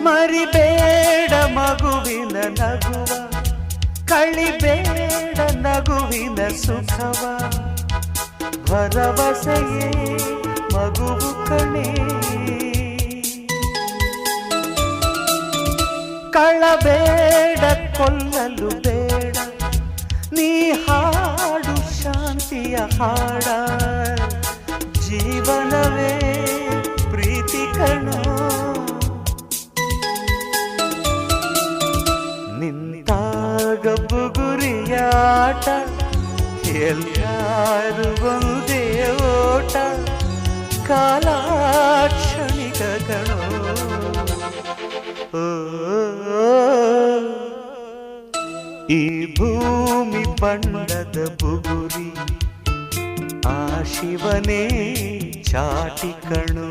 ಮರಿಬೇಡ ಮಗುವಿನ ನಗುವ, ಕಳಿಬೇಡ ನಗುವಿನ ಸುಖವ, ಭರವಸೆಯೇ ಮಗುವು ಕಣೆ. ಕಳಬೇಡ ಕೊಲ್ಲಲು ಬೇಡ, ನೀ ಹಾಡು ಶಾಂತಿಯ ಹಾಡ, ಜೀವನವೇ ಪ್ರೀತಿ ಕಣೋ. ನಿಂತಾಗ ಬುಗುರಿಯಾಟ, ಎಲ್ಲಾರು ಒಂದೇ ಓಟ, ಕಾಲಾಕ್ಷಣಿಕ ಕಣೋ. ಈ ಭೂಮಿ ಬಣ್ಣದ ಬುಗುರಿ, ಆ ಶಿವನೇ ಚಾಟಿ ಕಣೋ.